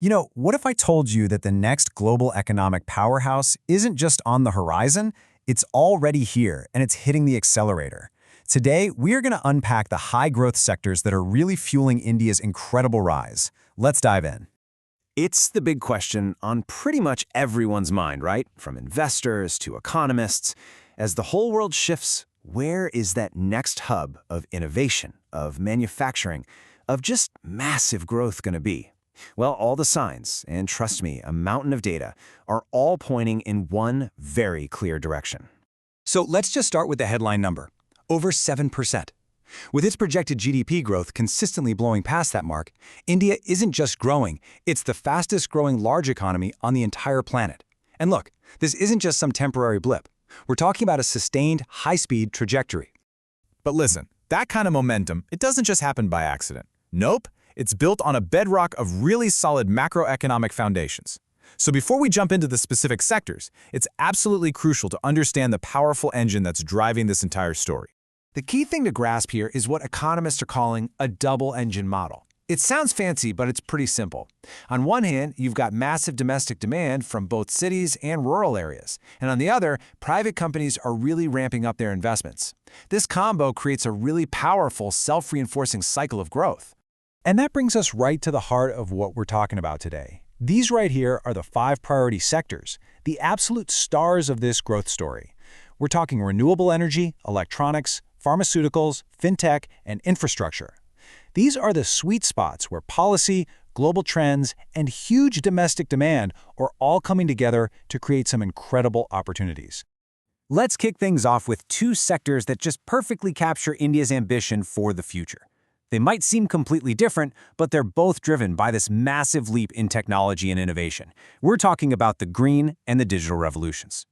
What if I told you that the next global economic powerhouse isn't just on the horizon, it's already here and it's hitting the accelerator? Today, we are going to unpack the high-growth sectors that are really fueling India's incredible rise. Let's dive in. It's the big question on pretty much everyone's mind, right? From investors to economists. As the whole world shifts, where is that next hub of innovation, of manufacturing, of just massive growth going to be? Well, all the signs, and trust me, a mountain of data, are all pointing in one very clear direction. So let's just start with the headline number, over 7%. With its projected GDP growth consistently blowing past that mark, India isn't just growing, it's the fastest growing large economy on the entire planet. And look, this isn't just some temporary blip. We're talking about a sustained, high-speed trajectory. But listen, that kind of momentum, it doesn't just happen by accident. Nope, it's built on a bedrock of really solid macroeconomic foundations. So before we jump into the specific sectors, it's absolutely crucial to understand the powerful engine that's driving this entire story. The key thing to grasp here is what economists are calling a double-engine model. It sounds fancy, but it's pretty simple. On one hand, you've got massive domestic demand from both cities and rural areas. And on the other, private companies are really ramping up their investments. This combo creates a really powerful, self-reinforcing cycle of growth. And that brings us right to the heart of what we're talking about today. These right here are the 5 priority sectors, the absolute stars of this growth story. We're talking renewable energy, electronics, pharmaceuticals, fintech, and infrastructure. These are the sweet spots where policy, global trends, and huge domestic demand are all coming together to create some incredible opportunities. Let's kick things off with 2 sectors that just perfectly capture India's ambition for the future. They might seem completely different, but they're both driven by this massive leap in technology and innovation. We're talking about the green and the digital revolutions.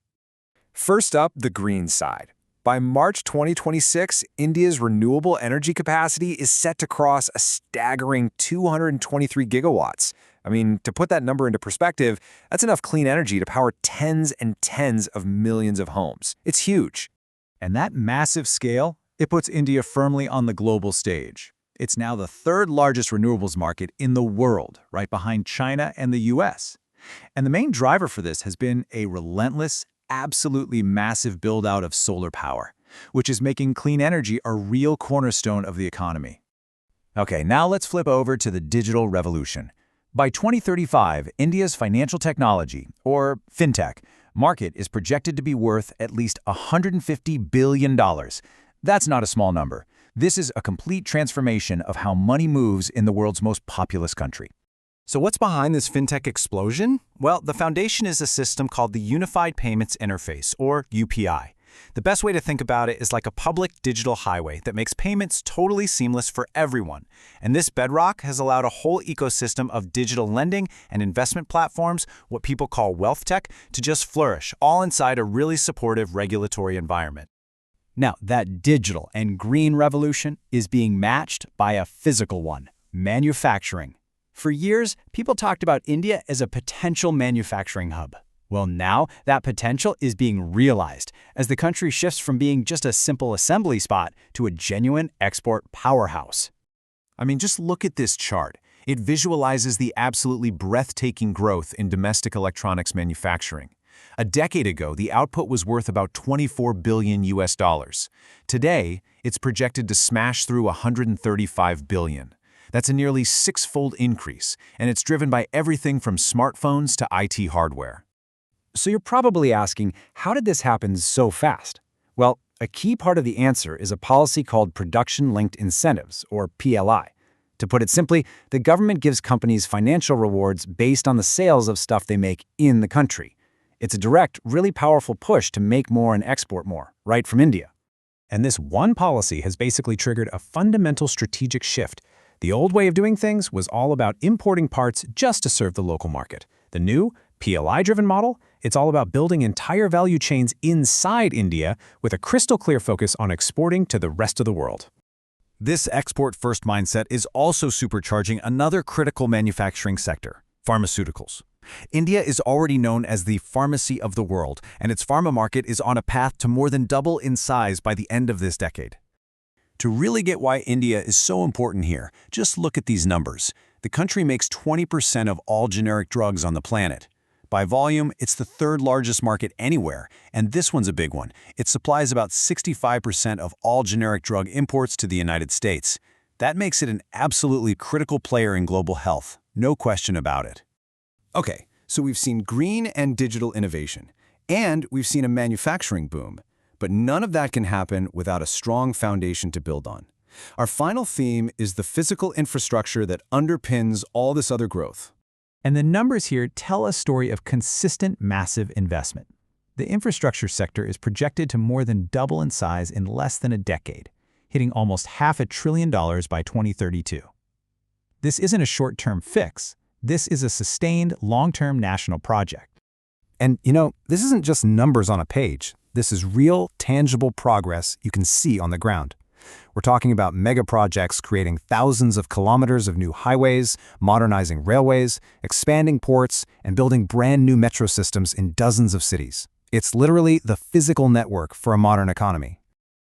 First up, the green side. By March 2026, India's renewable energy capacity is set to cross a staggering 223 gigawatts. I mean, to put that number into perspective, that's enough clean energy to power tens and tens of millions of homes. It's huge. And that massive scale, it puts India firmly on the global stage. It's now the 3rd largest renewables market in the world, right behind China and the US. And the main driver for this has been a relentless, absolutely massive build-out of solar power, which is making clean energy a real cornerstone of the economy. Okay, now let's flip over to the digital revolution. By 2035, India's financial technology, or fintech, market is projected to be worth at least $150 billion. That's not a small number. This is a complete transformation of how money moves in the world's most populous country. So what's behind this fintech explosion? Well, the foundation is a system called the Unified Payments Interface, or UPI. The best way to think about it is like a public digital highway that makes payments totally seamless for everyone. And this bedrock has allowed a whole ecosystem of digital lending and investment platforms, what people call wealth tech, to just flourish, all inside a really supportive regulatory environment. Now, that digital and green revolution is being matched by a physical one, manufacturing. For years, people talked about India as a potential manufacturing hub. Well, now that potential is being realized as the country shifts from being just a simple assembly spot to a genuine export powerhouse. I mean, just look at this chart. It visualizes the absolutely breathtaking growth in domestic electronics manufacturing. A decade ago, the output was worth about $24 billion US. Today, it's projected to smash through $135 billion. That's a nearly 6-fold increase, and it's driven by everything from smartphones to IT hardware. So you're probably asking, how did this happen so fast? Well, a key part of the answer is a policy called Production-Linked Incentives, or PLI. To put it simply, the government gives companies financial rewards based on the sales of stuff they make in the country. It's a direct, really powerful push to make more and export more, right from India. And this one policy has basically triggered a fundamental strategic shift. The old way of doing things was all about importing parts just to serve the local market. The new, PLI-driven model, it's all about building entire value chains inside India with a crystal-clear focus on exporting to the rest of the world. This export-first mindset is also supercharging another critical manufacturing sector, pharmaceuticals. India is already known as the pharmacy of the world, and its pharma market is on a path to more than double in size by the end of this decade. To really get why India is so important here, just look at these numbers. The country makes 20% of all generic drugs on the planet. By volume, it's the third largest market anywhere, and this one's a big one. It supplies about 65% of all generic drug imports to the United States. That makes it an absolutely critical player in global health, no question about it. Okay, so we've seen green and digital innovation, and we've seen a manufacturing boom. But none of that can happen without a strong foundation to build on. Our final theme is the physical infrastructure that underpins all this other growth. And the numbers here tell a story of consistent, massive investment. The infrastructure sector is projected to more than double in size in less than a decade, hitting almost $500 billion by 2032. This isn't a short-term fix. This is a sustained, long-term national project. And, this isn't just numbers on a page. This is real, tangible progress you can see on the ground. We're talking about mega projects creating thousands of kilometers of new highways, modernizing railways, expanding ports, and building brand new metro systems in dozens of cities. It's literally the physical network for a modern economy.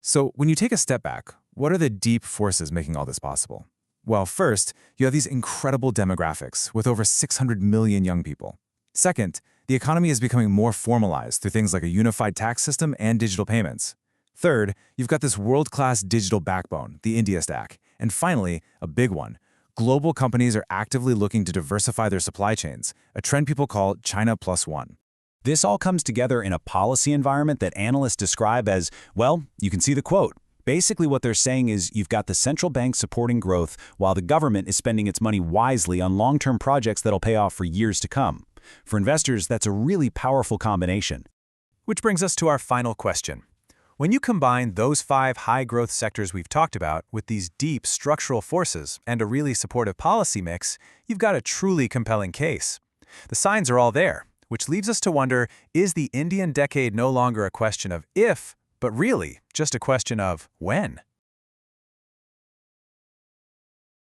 So when you take a step back, what are the deep forces making all this possible? Well, first, you have these incredible demographics with over 600 million young people. Second, the economy is becoming more formalized through things like a unified tax system and digital payments. Third, you've got this world-class digital backbone, the India Stack. And finally, a big one, global companies are actively looking to diversify their supply chains, a trend people call China Plus One. This all comes together in a policy environment that analysts describe as, well, you can see the quote. Basically what they're saying is you've got the central bank supporting growth while the government is spending its money wisely on long-term projects that'll pay off for years to come. For investors, that's a really powerful combination. Which brings us to our final question. When you combine those 5 high-growth sectors we've talked about with these deep structural forces and a really supportive policy mix, you've got a truly compelling case. The signs are all there, which leaves us to wonder, is the Indian decade no longer a question of if, but really just a question of when?